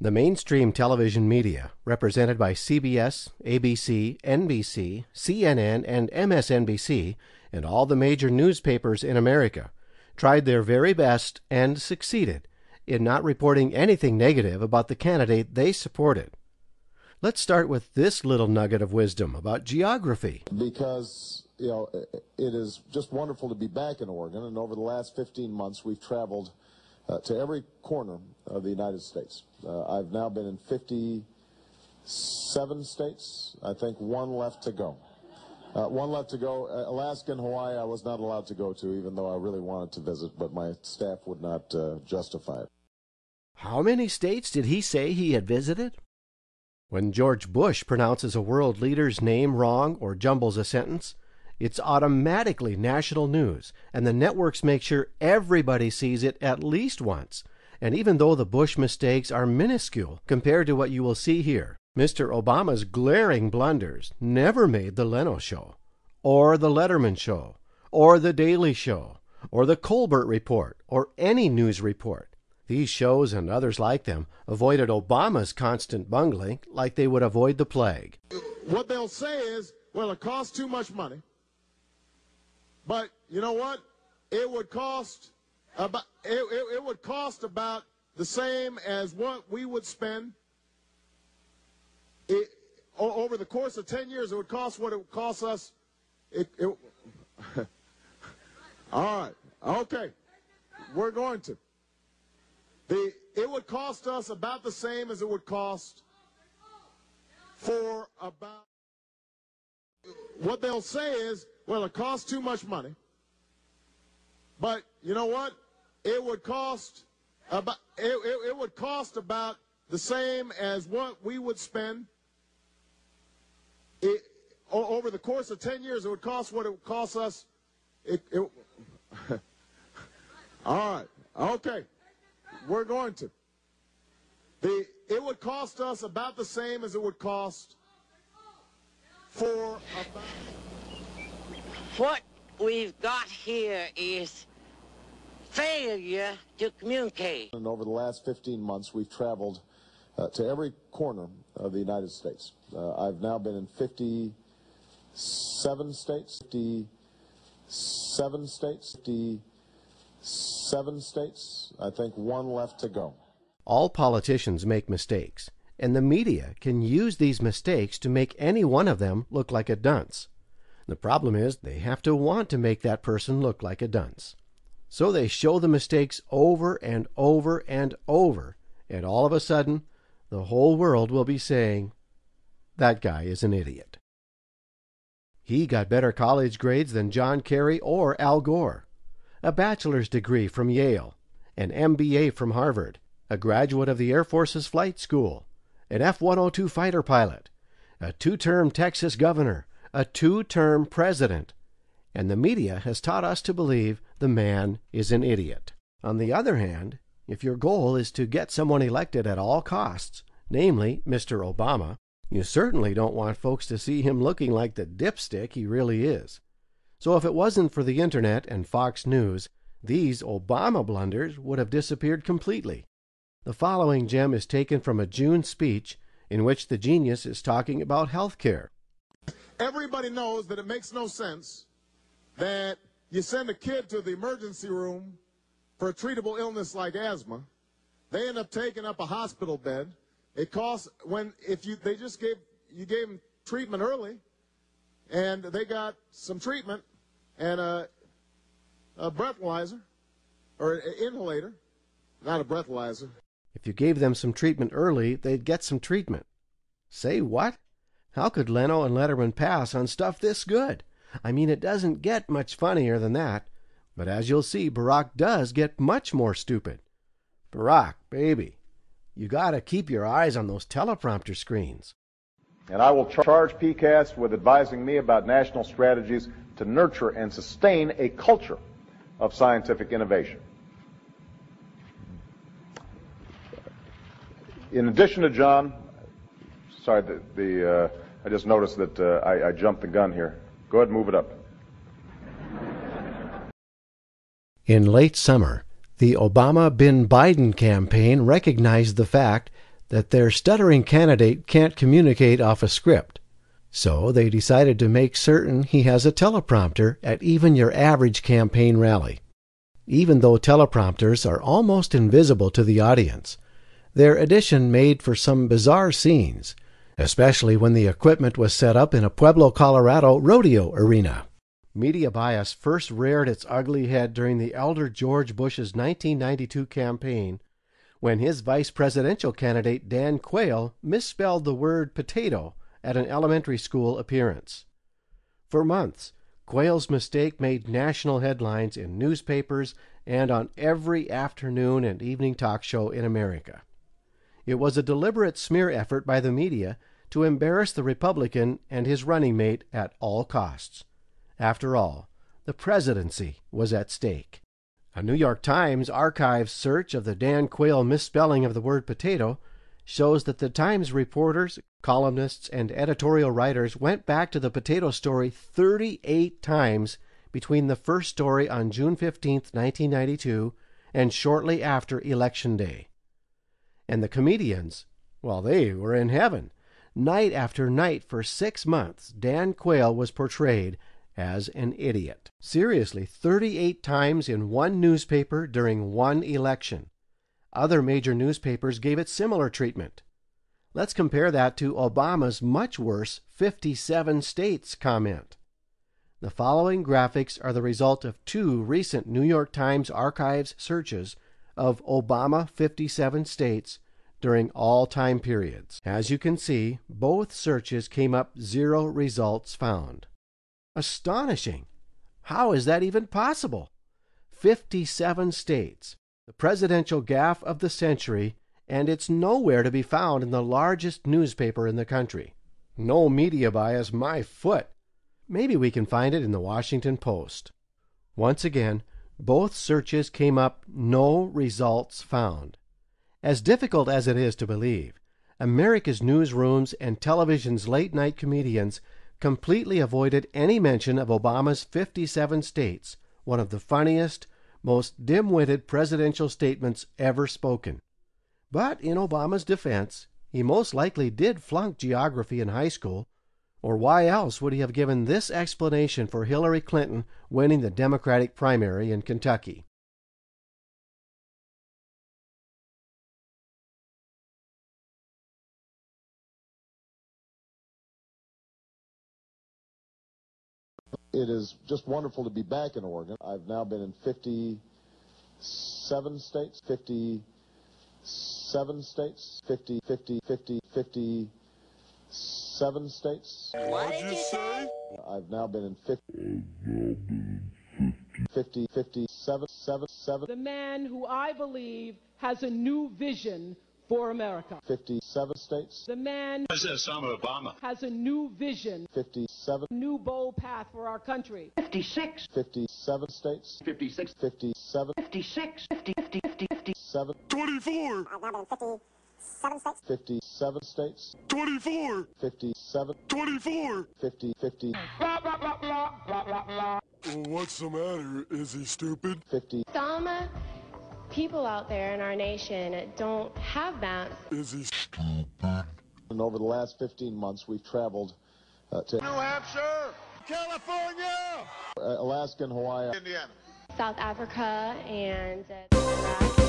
The mainstream television media, represented by CBS, ABC, NBC, CNN, and MSNBC, and all the major newspapers in America, tried their very best and succeeded in not reporting anything negative about the candidate they supported. Let's start with this little nugget of wisdom about geography. Because, it is just wonderful to be back in Oregon, and over the last 15 months we've traveled to every corner of the United States. I've now been in 57 states. I think one left to go. Alaska and Hawaii I was not allowed to go to, even though I really wanted to visit, but my staff would not justify it. How many states did he say he had visited? When George Bush pronounces a world leader's name wrong or jumbles a sentence, it's automatically national news, and the networks make sure everybody sees it at least once. And even though the Bush mistakes are minuscule compared to what you will see here, Mr. Obama's glaring blunders never made the Leno Show, or the Letterman Show, or the Daily Show, or the Colbert Report, or any news report. These shows and others like them avoided Obama's constant bungling like they would avoid the plague. What they'll say is, well, it costs too much money. But you know what? It would cost about the same as what we would spend over the course of 10 years. It would cost what it would cost us. All right. Okay. We're going to. It would cost us about the same as it would cost for about. What they'll say is, well, it costs too much money. But you know what? It would cost about the same as what we would spend over the course of 10 years. It would cost what it would cost us. All right. Okay. We're going to. It would cost us about the same as it would cost for about. What we've got here is failure to communicate. And over the last 15 months, we've traveled to every corner of the United States. I've now been in 57 states. 57 states. I think one left to go. All politicians make mistakes, and the media can use these mistakes to make any one of them look like a dunce. The problem is they have to want to make that person look like a dunce. So they show the mistakes over and over and over, and all of a sudden, the whole world will be saying, that guy is an idiot. He got better college grades than John Kerry or Al Gore, a bachelor's degree from Yale, an MBA from Harvard, a graduate of the Air Force's flight school, an F-102 fighter pilot, a two-term Texas governor, a two-term president, and the media has taught us to believe the man is an idiot. On the other hand, if your goal is to get someone elected at all costs, namely Mr. Obama, you certainly don't want folks to see him looking like the dipstick he really is. So if it wasn't for the internet and Fox News, these Obama blunders would have disappeared completely. The following gem is taken from a June speech in which the genius is talking about health care. Everybody knows that it makes no sense that you send a kid to the emergency room for a treatable illness like asthma. They end up taking up a hospital bed. It costs you gave them treatment early, and they got some treatment and a breathalyzer or an inhalator, not a breathalyzer. If you gave them some treatment early, they'd get some treatment. Say what? How could Leno and Letterman pass on stuff this good? I mean, it doesn't get much funnier than that. But as you'll see, Barack does get much more stupid. Barack, baby, you gotta keep your eyes on those teleprompter screens. And I will charge PCAST with advising me about national strategies to nurture and sustain a culture of scientific innovation. In addition to John, sorry, I just noticed that I jumped the gun here. Go ahead and move it up. In late summer, the Obama-Bin Biden campaign recognized the fact that their stuttering candidate can't communicate off a script. So they decided to make certain he has a teleprompter at even your average campaign rally. Even though teleprompters are almost invisible to the audience, their addition made for some bizarre scenes, especially when the equipment was set up in a Pueblo, Colorado rodeo arena. Media bias first reared its ugly head during the elder George Bush's 1992 campaign, when his vice presidential candidate Dan Quayle misspelled the word potato at an elementary school appearance. For months, Quayle's mistake made national headlines in newspapers and on every afternoon and evening talk show in America. It was a deliberate smear effort by the media to embarrass the Republican and his running mate at all costs. After all, the presidency was at stake. A New York Times archives search of the Dan Quayle misspelling of the word potato shows that the Times reporters, columnists, and editorial writers went back to the potato story 38 times between the first story on June 15, 1992, and shortly after Election Day. And the comedians, well, they were in heaven. Night after night for 6 months, Dan Quayle was portrayed as an idiot. Seriously, 38 times in one newspaper during one election. Other major newspapers gave it similar treatment. Let's compare that to Obama's much worse 57 states comment. The following graphics are the result of 2 recent New York Times archives searches of Obama 57 states during all time periods. As you can see, both searches came up 0 results found. Astonishing! How is that even possible? 57 states, the presidential gaffe of the century, and it's nowhere to be found in the largest newspaper in the country. No media bias, my foot. Maybe we can find it in the Washington Post. Once again, both searches came up no results found. As difficult as it is to believe, America's newsrooms and television's late-night comedians completely avoided any mention of Obama's 57 states, one of the funniest, most dim-witted presidential statements ever spoken. But in Obama's defense, he most likely did flunk geography in high school, or why else would he have given this explanation for Hillary Clinton winning the Democratic primary in Kentucky? It is just wonderful to be back in Oregon. I've now been in 57 states, 57 states, 57 states. What did you say? I've now been in 57. The man who I believe has a new vision for America. 57 states. The man President Obama has a new vision, 57. new bold path for our country. 56, 57 states. 56, 57. 56, 50, 50, 50, 57. 24, 57 states. 24, 57. 24. 50. What's the matter? Is he stupid? 50. Some people out there in our nation don't have that. Is he And over the last 15 months, we've traveled to New Hampshire, California, Alaska and Hawaii. Indiana. South Africa and Iraq.